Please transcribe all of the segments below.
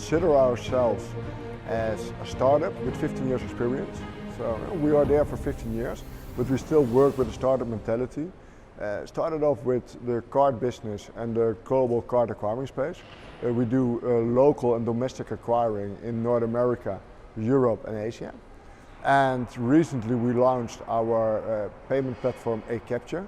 consider ourselves as a startup with 15 years experience. So we are there for 15 years, but we still work with a startup mentality. Started off with the card business and the global card acquiring space. We do local and domestic acquiring in North America, Europe and Asia. And recently we launched our payment platform aCapture,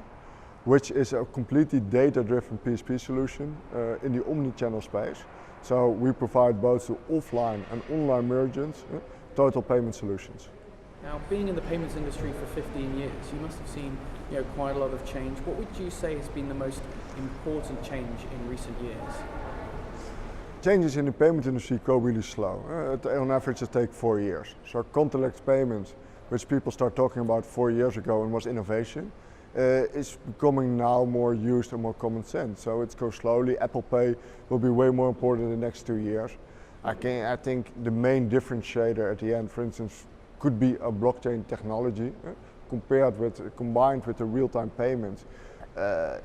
which is a completely data-driven PSP solution in the omni-channel space. So we provide both to offline and online merchants total payment solutions. Now, being in the payments industry for 15 years, you must have seen quite a lot of change. What would you say has been the most important change in recent years? Changes in the payment industry go really slow. On average it takes 4 years. So contactless payments, which people start talking about 4 years ago and was innovation, is becoming now more used and more common sense. So it goes slowly. Apple Pay will be way more important in the next 2 years. I think the main differentiator at the end, for instance, could be a blockchain technology combined with the real-time payments.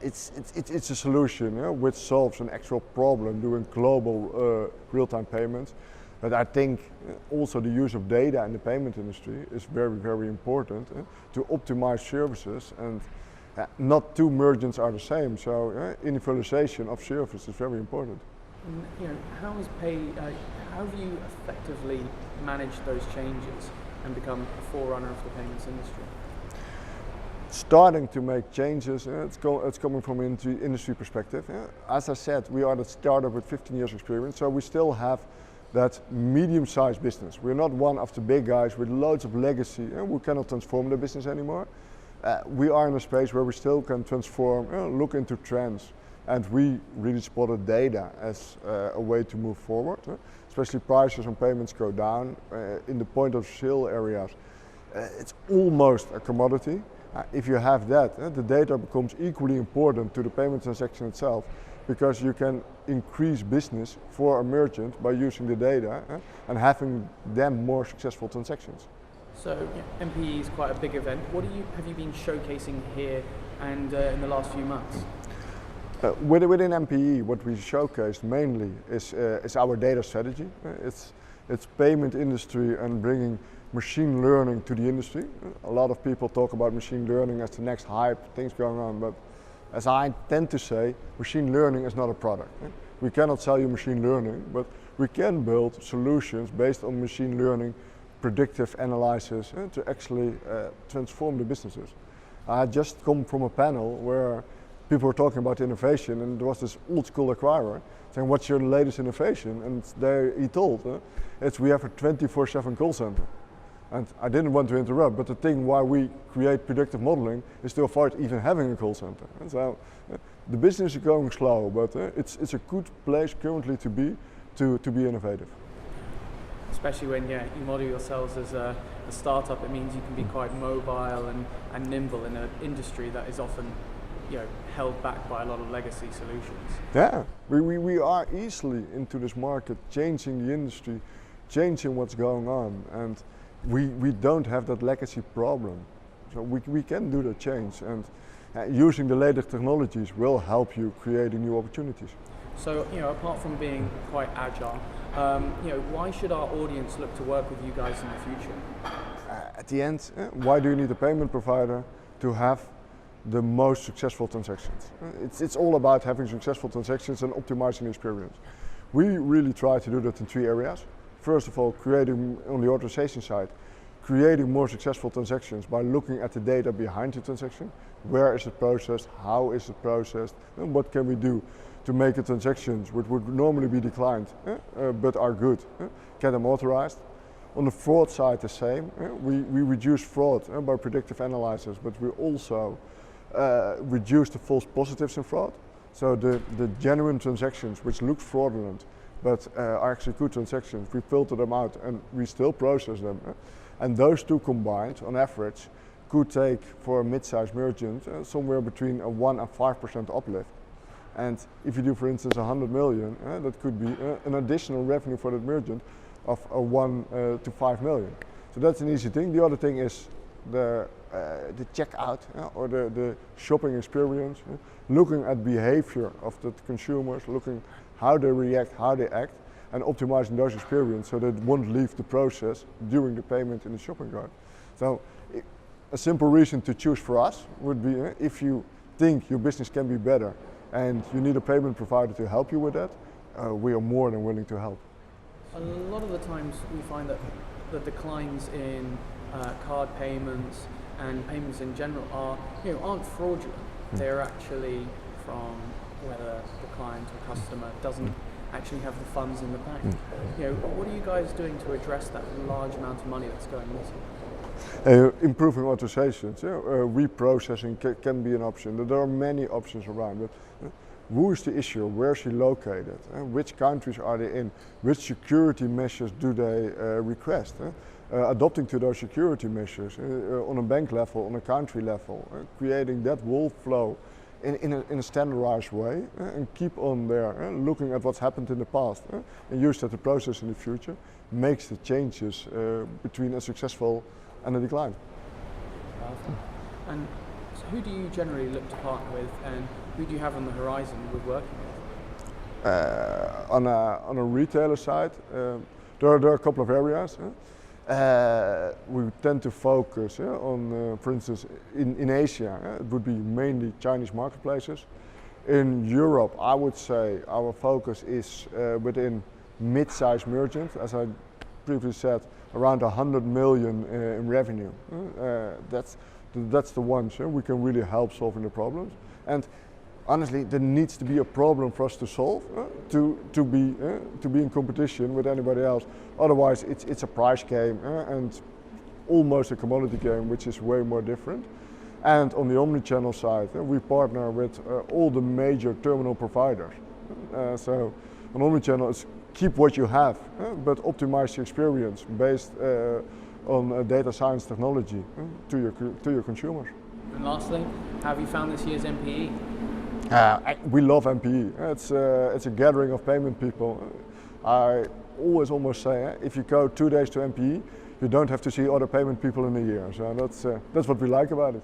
It's a solution which solves an actual problem doing global real-time payments. But I think also the use of data in the payment industry is very, very important to optimize services, and not two merchants are the same. So individualization of service is very important. How have you effectively managed those changes and become a forerunner of the payments industry? Starting to make changes, it's coming from an industry perspective. As I said, we are the startup with 15 years experience, so we still have that medium-sized business. We're not one of the big guys with loads of legacy. We cannot transform the business anymore. We are in a space where we still can transform, look into trends, and we really spotted data as a way to move forward. Especially prices on payments go down. In the point of sale areas, it's almost a commodity. If you have that, the data becomes equally important to the payment transaction itself, because you can increase business for a merchant by using the data and having them more successful transactions. So MPE is quite a big event. What have you been showcasing here and in the last few months? Within MPE, what we showcased mainly is our data strategy. It's payment industry and bringing machine learning to the industry. A lot of people talk about machine learning as the next hype, things going on, but as I tend to say, machine learning is not a product. We cannot sell you machine learning, but we can build solutions based on machine learning, predictive analysis to actually transform the businesses. I just come from a panel where people were talking about innovation, and there was this old school acquirer saying, what's your latest innovation? And he told, we have a 24/7 call center. And I didn't want to interrupt, but the thing why we create predictive modeling is to avoid even having a call center. And so the business is going slow, but it's a good place currently to be innovative. Especially when you model yourselves as a startup, it means you can be quite mobile and nimble in an industry that is often held back by a lot of legacy solutions. Yeah, we are easily into this market, changing the industry, changing what's going on, and we don't have that legacy problem. So we can do the change, and using the latest technologies will help you creating new opportunities. So apart from being quite agile, why should our audience look to work with you guys in the future? At the end, why do you need a payment provider? To have the most successful transactions. It's all about having successful transactions and optimizing the experience. We really try to do that in 3 areas. First of all, creating on the authorization side, creating more successful transactions by looking at the data behind the transaction. Where is it processed? How is it processed? And what can we do to make the transactions which would normally be declined but are good, get them authorized. On the fraud side, the same. We reduce fraud by predictive analysis, but we also reduce the false positives in fraud. So the genuine transactions which look fraudulent but are actually good transactions, we filter them out and we still process them. And those two combined, on average, could take for a mid-sized merchant somewhere between a 1% and 5% uplift. And if you do, for instance, 100 million, that could be an additional revenue for that merchant of 1 to 5 million. So that's an easy thing. The other thing is the checkout or the shopping experience, looking at behavior of the consumers, looking how they react, how they act, and optimizing those experiences so that it won't leave the process during the payment in the shopping cart. So a simple reason to choose for us would be if you think your business can be better and you need a payment provider to help you with that, we are more than willing to help. A lot of the times we find that the declines in card payments and payments in general aren't fraudulent. They're actually from whether the client or customer doesn't actually have the funds in the bank. What are you guys doing to address that large amount of money that's going missing? Improving authorizations, reprocessing can be an option. There are many options around, but who is the issuer? Where is he located? Which countries are they in? Which security measures do they request? Adopting to those security measures on a bank level, on a country level, creating that whole flow in a standardized way and keep on there, looking at what's happened in the past and use that to process in the future, makes the changes between a successful and a decline. And so who do you generally look to partner with, and who do you have on the horizon with working with? On a retailer side, there are a couple of areas. We tend to focus on, for instance, in Asia, it would be mainly Chinese marketplaces. In Europe, I would say our focus is within mid-sized merchants, as I previously said, around 100 million in revenue. That's the ones we can really help solving the problems. And honestly, there needs to be a problem for us to solve to be in competition with anybody else. Otherwise, it's a price game and almost a commodity game, which is way more different. And on the omni-channel side, we partner with all the major terminal providers. So on omni-channel, it's keep what you have, but optimize the experience based on data science technology to your consumers. And lastly, how have you found this year's MPE? We love MPE. It's a gathering of payment people. I always almost say, if you go 2 days to MPE, you don't have to see other payment people in a year. So that's what we like about it.